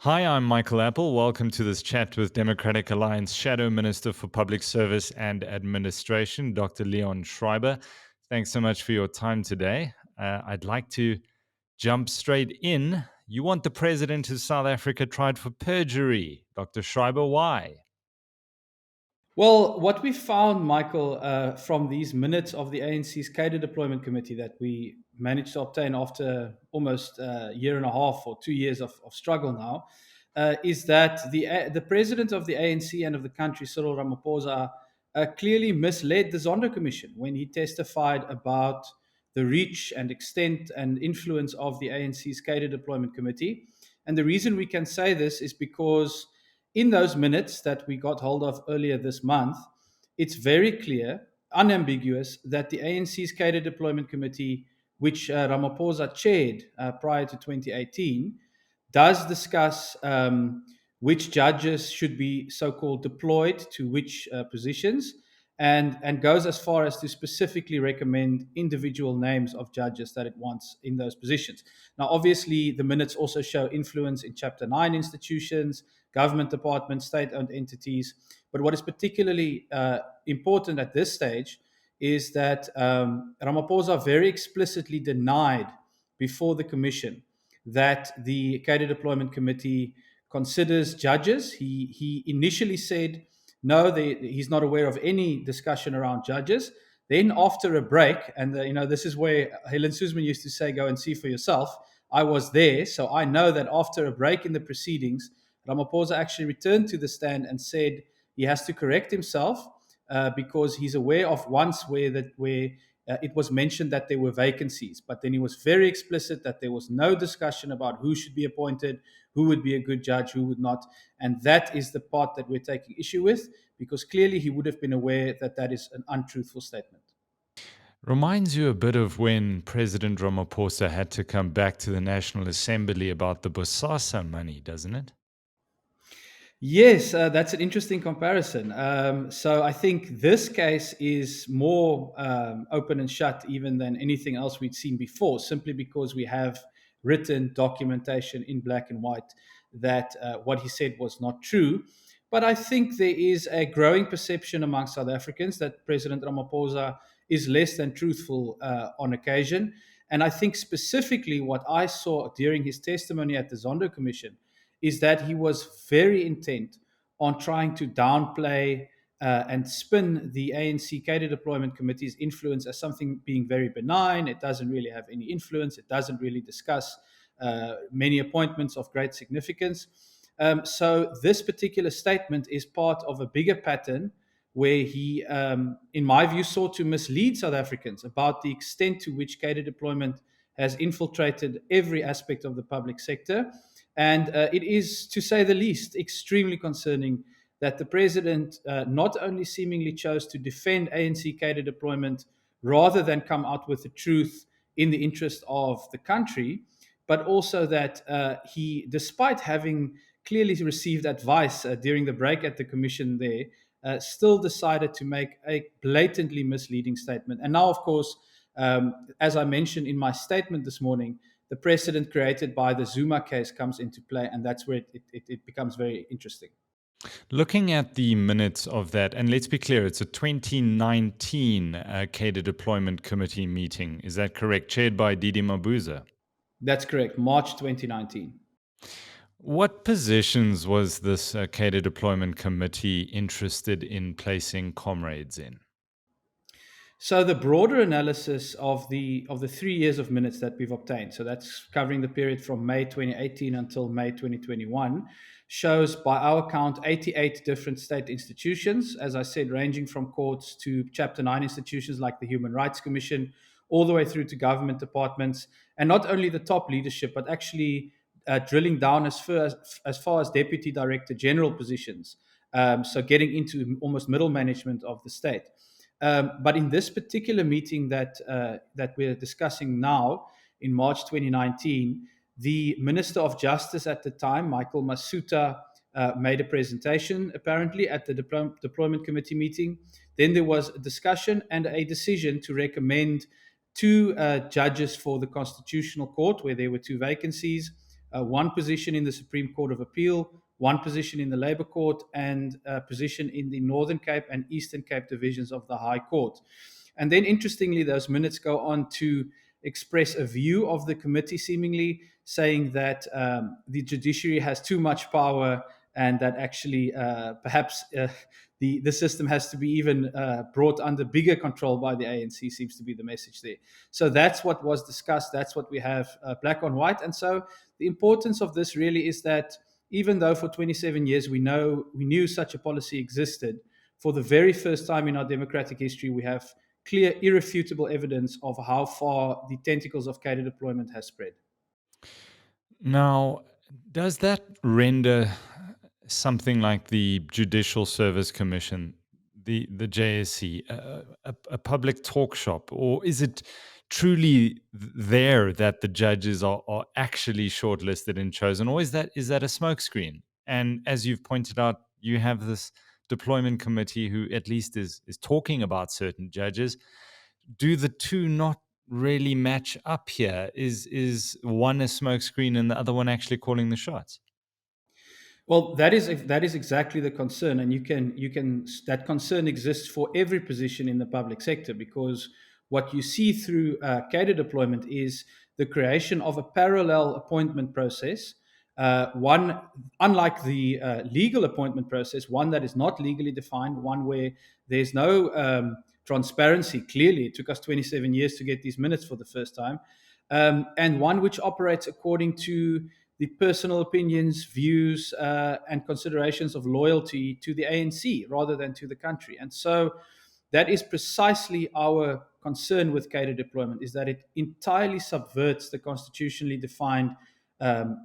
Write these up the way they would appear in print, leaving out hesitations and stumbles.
Hi, I'm Michael Apple. Welcome to this chat with Democratic Alliance Shadow Minister for Public Service and Administration, Dr. Leon Schreiber. Thanks so much for your time today. I'd like to jump straight in. You want the president of South Africa tried for perjury. Dr. Schreiber, why? Well, what we found, Michael, from these minutes of the ANC's Cadre Deployment Committee that we managed to obtain after almost a year and a half or 2 years of struggle now, is that the president of the ANC and of the country, Cyril Ramaphosa, clearly misled the Zondo Commission when he testified about the reach and extent and influence of the ANC's Cadre Deployment Committee. And the reason we can say this is because in those minutes that we got hold of earlier this month, it's very clear, unambiguous, that the ANC's Cadre Deployment Committee, which Ramaphosa chaired prior to 2018, does discuss which judges should be so-called deployed to which positions, and goes as far as to specifically recommend individual names of judges that it wants in those positions. Now, obviously, the minutes also show influence in Chapter 9 institutions, government departments, state-owned entities. But what is particularly important at this stage is that Ramaphosa very explicitly denied before the commission that the Cadre Deployment Committee considers judges. He initially said, no, he's not aware of any discussion around judges. Then after a break, and this is where Helen Suzman used to say, go and see for yourself. I was there, so I know that after a break in the proceedings, Ramaphosa actually returned to the stand and said he has to correct himself because he's aware of once where it was mentioned that there were vacancies, but then he was very explicit that there was no discussion about who should be appointed, who would be a good judge, who would not. And that is the part that we're taking issue with, because clearly he would have been aware that that is an untruthful statement. Reminds you a bit of when President Ramaphosa had to come back to the National Assembly about the Bosasa money, doesn't it? Yes, that's an interesting comparison. So I think this case is more open and shut even than anything else we'd seen before, simply because we have written documentation in black and white that what he said was not true. But I think there is a growing perception among South Africans that President Ramaphosa is less than truthful on occasion. And I think specifically what I saw during his testimony at the Zondo Commission is that he was very intent on trying to downplay and spin the ANC Cadre Deployment Committee's influence as something being very benign. It doesn't really have any influence. It doesn't really discuss many appointments of great significance. So this particular statement is part of a bigger pattern where he, in my view, sought to mislead South Africans about the extent to which cadre deployment has infiltrated every aspect of the public sector. And it is, to say the least, extremely concerning that the president not only seemingly chose to defend ANC cadre deployment rather than come out with the truth in the interest of the country, but also that he, despite having clearly received advice during the break at the commission there, still decided to make a blatantly misleading statement. And now, of course, as I mentioned in my statement this morning, the precedent created by the Zuma case comes into play, and that's where it becomes very interesting. Looking at the minutes of that, and let's be clear, it's a 2019 Cadre Deployment Committee meeting. Is that correct? Chaired by Didi Mabuza. That's correct, March 2019. What positions was this Cadre Deployment Committee interested in placing comrades in? So the broader analysis of the 3 years of minutes that we've obtained, so that's covering the period from May 2018 until May 2021, shows by our count 88 different state institutions, as I said, ranging from courts to Chapter 9 institutions like the Human Rights Commission, all the way through to government departments, and not only the top leadership, but actually drilling down as far as deputy director general positions, so getting into almost middle management of the state. But in this particular meeting that we're discussing now, in March 2019, the Minister of Justice at the time, Michael Masuta, made a presentation apparently at the Deployment Committee meeting. Then there was a discussion and a decision to recommend two judges for the Constitutional Court, where there were two vacancies. one position in the Supreme Court of Appeal, one position in the Labour Court, and a position in the Northern Cape and Eastern Cape divisions of the High Court. And then, interestingly, those minutes go on to express a view of the committee, seemingly saying that the judiciary has too much power and that actually perhaps the system has to be even brought under bigger control by the ANC, seems to be the message there. So that's what was discussed. That's what we have black on white. And so the importance of this really is that even though for 27 years we knew such a policy existed, for the very first time in our democratic history, we have clear, irrefutable evidence of how far the tentacles of cadre deployment has spread. Now, does that render something like the Judicial Service Commission, the JSC, a public talk shop, or is it truly there that the judges are actually shortlisted and chosen, or is that a smokescreen? And as you've pointed out, you have this deployment committee who at least is talking about certain judges. Do the two not really match up here? Is one a smokescreen and the other one actually calling the shots? Well, that is exactly the concern, and you can that concern exists for every position in the public sector, because what you see through cadre deployment is the creation of a parallel appointment process. One, unlike the legal appointment process, one that is not legally defined, one where there's no transparency. Clearly, it took us 27 years to get these minutes for the first time, and one which operates according to the personal opinions, views, and considerations of loyalty to the ANC rather than to the country. And so that is precisely our concern with cadre deployment, is that it entirely subverts the constitutionally defined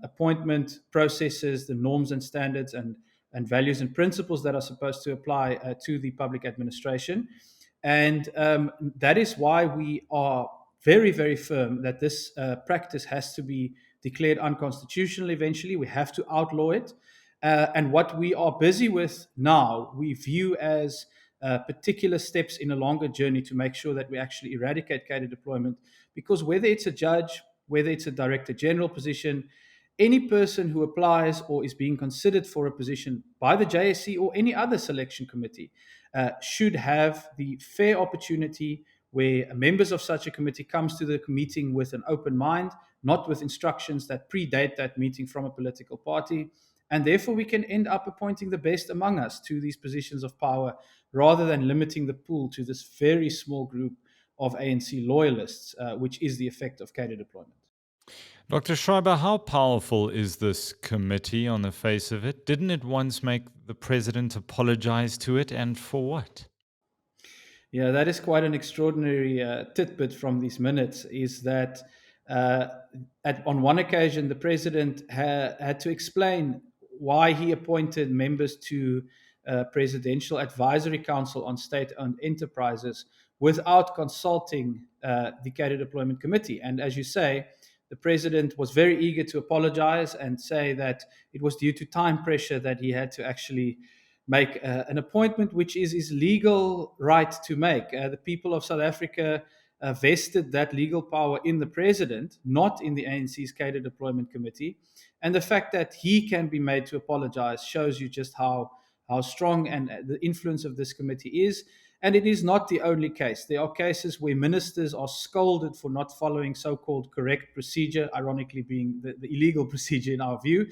appointment processes, the norms and standards and values and principles that are supposed to apply to the public administration. And that is why we are very, very firm that this practice has to be declared unconstitutional eventually. We have to outlaw it. And what we are busy with now, we view as particular steps in a longer journey to make sure that we actually eradicate cadre deployment. Because whether it's a judge, whether it's a director general position, any person who applies or is being considered for a position by the JSC or any other selection committee should have the fair opportunity where members of such a committee comes to the meeting with an open mind, not with instructions that predate that meeting from a political party. And therefore, we can end up appointing the best among us to these positions of power rather than limiting the pool to this very small group of ANC loyalists, which is the effect of cadre deployment. Dr. Schreiber, how powerful is this committee on the face of it? Didn't it once make the president apologize to it, and for what? Yeah, that is quite an extraordinary tidbit from these minutes, is that uh, on one occasion, the president had to explain why he appointed members to Presidential Advisory Council on State-Owned Enterprises without consulting the Cadre Deployment Committee. And as you say, the president was very eager to apologize and say that it was due to time pressure that he had to actually make an appointment, which is his legal right to make. The people of South Africa vested that legal power in the president, not in the ANC's cadre deployment committee. And the fact that he can be made to apologize shows you just how strong and the influence of this committee is. And it is not the only case. There are cases where ministers are scolded for not following so-called correct procedure, ironically being the illegal procedure in our view.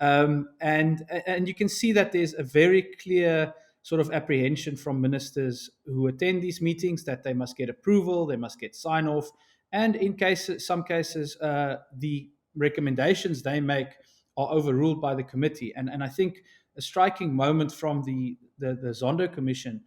And you can see that there's a very clear sort of apprehension from ministers who attend these meetings that they must get approval, they must get sign off, and in some cases, the recommendations they make are overruled by the committee. And I think a striking moment from the Zondo Commission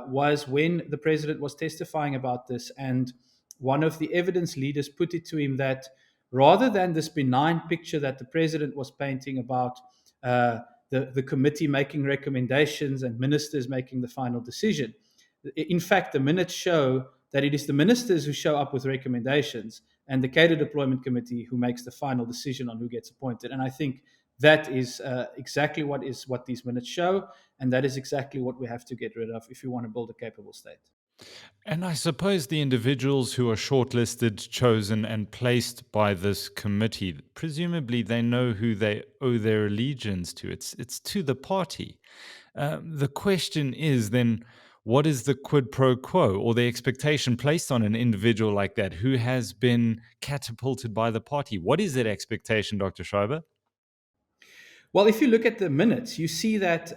was when the president was testifying about this, and one of the evidence leaders put it to him that rather than this benign picture that the president was painting about the committee making recommendations and ministers making the final decision, in fact, the minutes show that it is the ministers who show up with recommendations and the cadre deployment committee who makes the final decision on who gets appointed. And I think that is exactly what these minutes show, and that is exactly what we have to get rid of if we want to build a capable state. And I suppose the individuals who are shortlisted, chosen, and placed by this committee, presumably they know who they owe their allegiance to. It's to the party. The question is then, what is the quid pro quo or the expectation placed on an individual like that who has been catapulted by the party? What is that expectation, Dr. Schreiber? Well, if you look at the minutes, you see that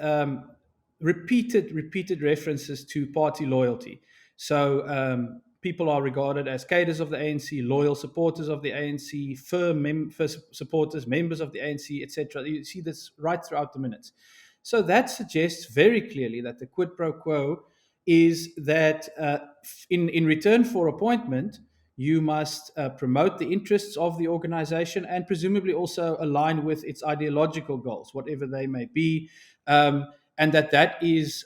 repeated references to party loyalty. So people are regarded as cadres of the ANC, loyal supporters of the ANC, firm supporters, members of the ANC, etc. You see this right throughout the minutes. So that suggests very clearly that the quid pro quo is that in return for appointment, you must promote the interests of the organization and presumably also align with its ideological goals, whatever they may be. And that is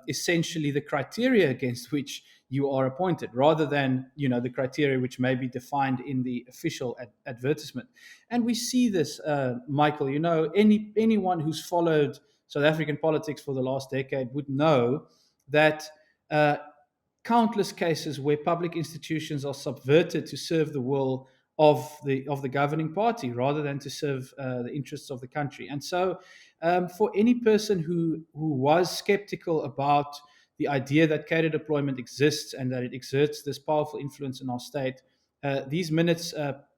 essentially the criteria against which you are appointed, rather than the criteria which may be defined in the official advertisement. And we see this, Michael. Anyone who's followed South African politics for the last decade would know that uh, countless cases where public institutions are subverted to serve the will of the governing party rather than to serve the interests of the country. And so, for any person who was skeptical about the idea that cadre deployment exists and that it exerts this powerful influence in our state, these minutes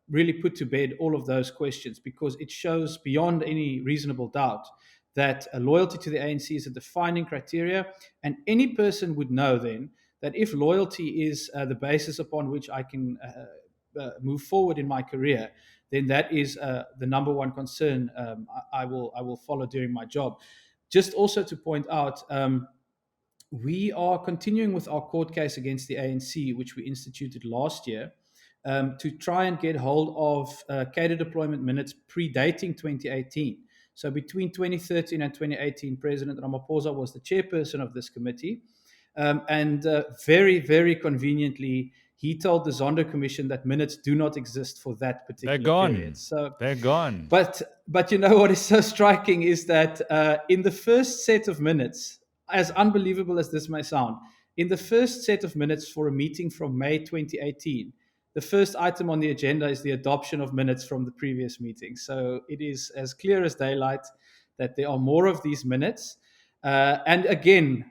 really put to bed all of those questions, because it shows beyond any reasonable doubt that loyalty to the ANC is a defining criteria, and any person would know then that if loyalty is the basis upon which I can move forward in my career, then that is the number one concern I will follow during my job. Just also to point out, we are continuing with our court case against the ANC, which we instituted last year, to try and get hold of cadre deployment minutes predating 2018. So between 2013 and 2018, President Ramaphosa was the chairperson of this committee. And very, very conveniently, he told the Zondo Commission that minutes do not exist for that They're particular period. gone. So, They're gone. but what is so striking is that in the first set of minutes, as unbelievable as this may sound, in the first set of minutes for a meeting from May 2018, the first item on the agenda is the adoption of minutes from the previous meeting. So it is as clear as daylight that there are more of these minutes. And again,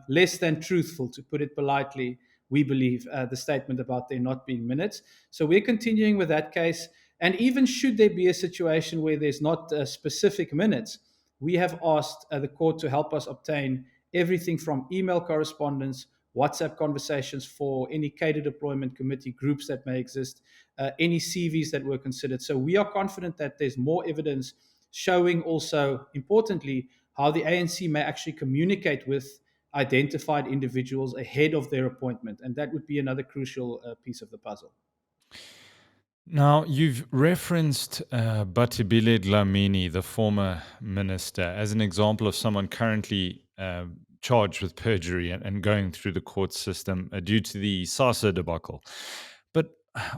less than truthful, to put it politely, we believe, the statement about there not being minutes. So we're continuing with that case. And even should there be a situation where there's not specific minutes, we have asked the court to help us obtain everything from email correspondence, WhatsApp conversations for any cadre deployment committee groups that may exist, any CVs that were considered. So we are confident that there's more evidence showing also, importantly, how the ANC may actually communicate with identified individuals ahead of their appointment. And that would be another crucial piece of the puzzle. Now, you've referenced Batibile Dlamini, the former minister, as an example of someone currently charged with perjury and going through the court system due to the SASA debacle. But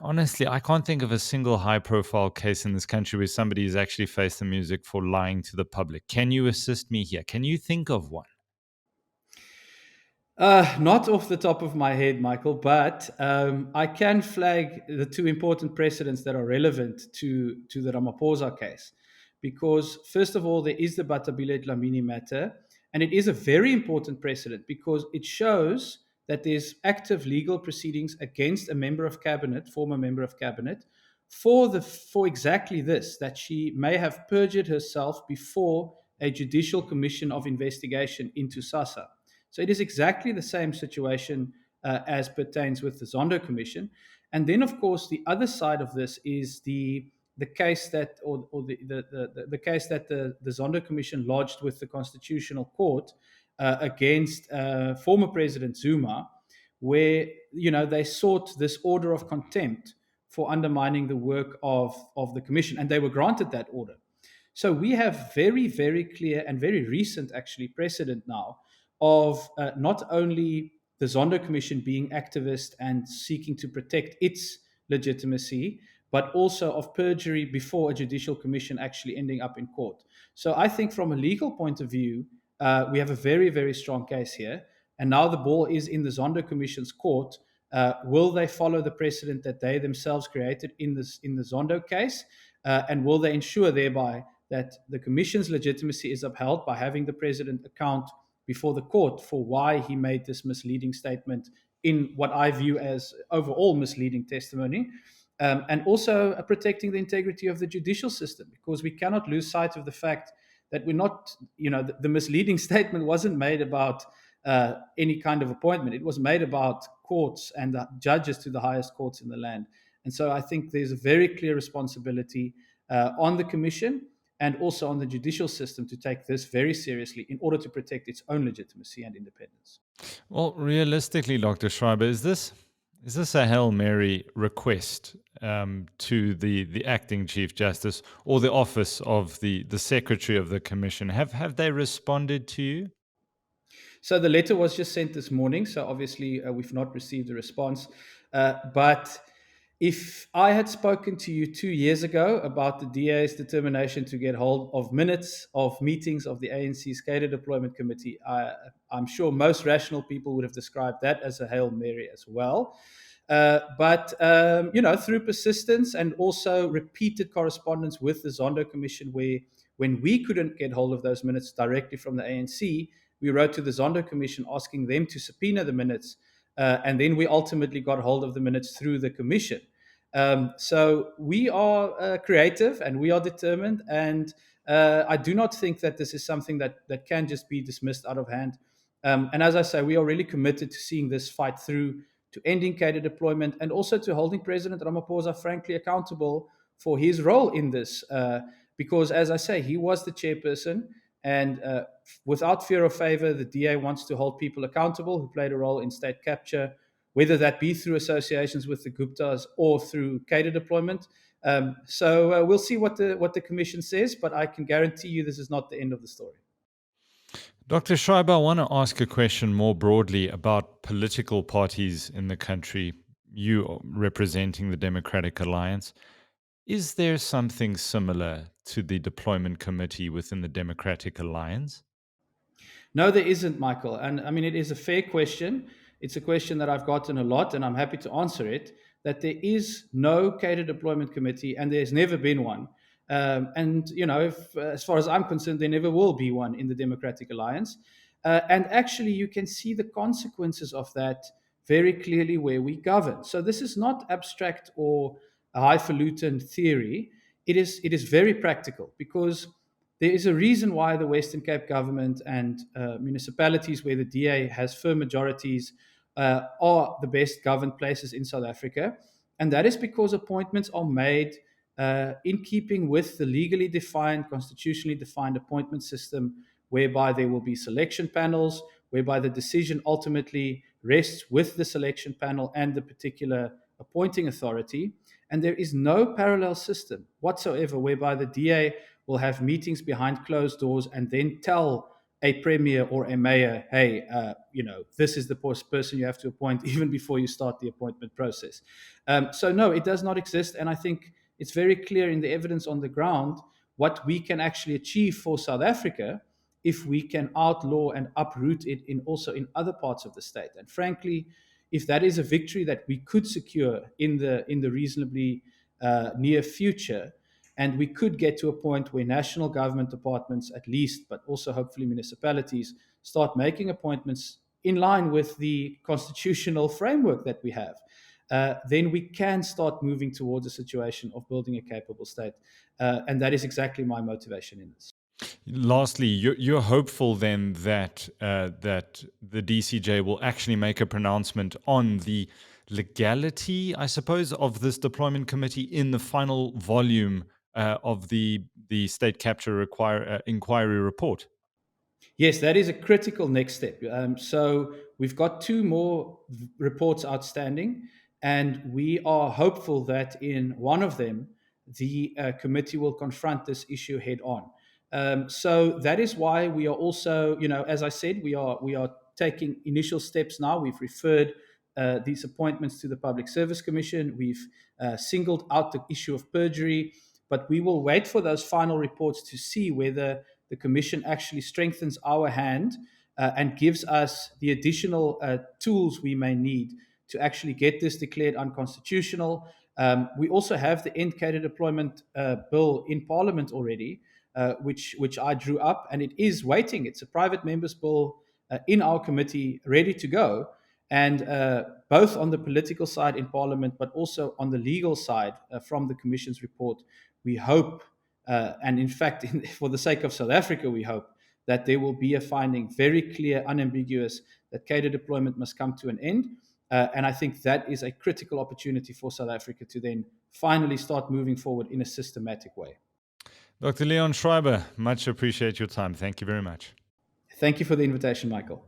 honestly, I can't think of a single high profile case in this country where somebody has actually faced the music for lying to the public. Can you assist me here? Can you think of one? Not off the top of my head, Michael, but I can flag the two important precedents that are relevant to the Ramaphosa case. Because, first of all, there is the Batabile Dlamini matter, and it is a very important precedent because it shows that there's active legal proceedings against a member of cabinet, former member of cabinet, for exactly this, that she may have perjured herself before a judicial commission of investigation into SASA. So it is exactly the same situation as pertains with the Zondo Commission. And then, of course, the other side of this is the case that, or the case that the Zondo Commission lodged with the Constitutional Court against former President Zuma, where they sought this order of contempt for undermining the work of the commission, and they were granted that order. So we have very, very clear and very recent, actually, precedent now of not only the Zondo Commission being activist and seeking to protect its legitimacy, but also of perjury before a judicial commission actually ending up in court. So I think from a legal point of view, we have a very, very strong case here. And now the ball is in the Zondo Commission's court. Will they follow the precedent that they themselves created in the Zondo case? And will they ensure thereby that the Commission's legitimacy is upheld by having the President account before the court for why he made this misleading statement in what I view as overall misleading testimony? And also protecting the integrity of the judicial system, because we cannot lose sight of the fact that we're not, the misleading statement wasn't made about any kind of appointment. It was made about courts and the judges to the highest courts in the land. And so I think there's a very clear responsibility on the Commission and also on the judicial system to take this very seriously in order to protect its own legitimacy and independence. Well, realistically, Dr. Schreiber, is this a Hail Mary request to the acting Chief Justice or the office of the Secretary of the Commission? Have they responded to you? So the letter was just sent this morning. So obviously we've not received a response. But if I had spoken to you 2 years ago about the DA's determination to get hold of minutes of meetings of the ANC's Cadre Deployment Committee, I'm sure most rational people would have described that as a Hail Mary as well. But through persistence and also repeated correspondence with the Zondo Commission, where when we couldn't get hold of those minutes directly from the ANC, we wrote to the Zondo Commission asking them to subpoena the minutes, and then we ultimately got hold of the minutes through the Commission. So we are creative and we are determined, and I do not think that this is something that can just be dismissed out of hand. And as I say, we are really committed to seeing this fight through, to ending cadre deployment, and also to holding President Ramaphosa frankly accountable for his role in this. Because, as I say, he was the chairperson, and without fear or favor, the DA wants to hold people accountable who played a role in state capture, whether that be through associations with the Guptas or through cadre deployment. So we'll see what the Commission says, but I can guarantee you this is not the end of the story. Dr. Schreiber, I want to ask a question more broadly about political parties in the country, you representing the Democratic Alliance. Is there something similar to the deployment committee within the Democratic Alliance? No, there isn't, Michael. And I mean, it is a fair question. It's a question that I've gotten a lot, and I'm happy to answer it. That there is no cadre deployment committee, and there's never been one. As far as I'm concerned, there never will be one in the Democratic Alliance. And actually, you can see the consequences of that very clearly where we govern. So this is not abstract or a highfalutin theory. It is very practical, because there is a reason why the Western Cape government and municipalities where the DA has firm majorities are the best governed places in South Africa. And that is because appointments are made in keeping with the legally defined, constitutionally defined appointment system, whereby there will be selection panels, whereby the decision ultimately rests with the selection panel and the particular appointing authority. And there is no parallel system whatsoever whereby the DA will have meetings behind closed doors and then tell a premier or a mayor, hey, this is the person you have to appoint even before you start the appointment process. So no, it does not exist. And I think it's very clear in the evidence on the ground what we can actually achieve for South Africa if we can outlaw and uproot it also in other parts of the state. And frankly, if that is a victory that we could secure in the reasonably near future, and we could get to a point where national government departments, at least, but also hopefully municipalities, start making appointments in line with the constitutional framework that we have, then we can start moving towards a situation of building a capable state. And that is exactly my motivation in this. Lastly, you're hopeful then that that the DCJ will actually make a pronouncement on the legality, I suppose, of this deployment committee in the final volume of the state capture inquiry report. Yes, that is a critical next step. So we've got two more reports outstanding, and we are hopeful that in one of them, the committee will confront this issue head on. So that is why we are also, as I said, we are taking initial steps now. We've referred these appointments to the Public Service Commission. We've singled out the issue of perjury, but we will wait for those final reports to see whether the Commission actually strengthens our hand and gives us the additional tools we may need to actually get this declared unconstitutional. We also have the end cadre deployment bill in Parliament already, which I drew up, and it is waiting. It's a private member's bill in our committee, ready to go. And both on the political side in Parliament, but also on the legal side from the Commission's report, we hope, and in fact, for the sake of South Africa, we hope that there will be a finding very clear, unambiguous, that cadre deployment must come to an end. And I think that is a critical opportunity for South Africa to then finally start moving forward in a systematic way. Dr. Leon Schreiber, much appreciate your time. Thank you very much. Thank you for the invitation, Michael.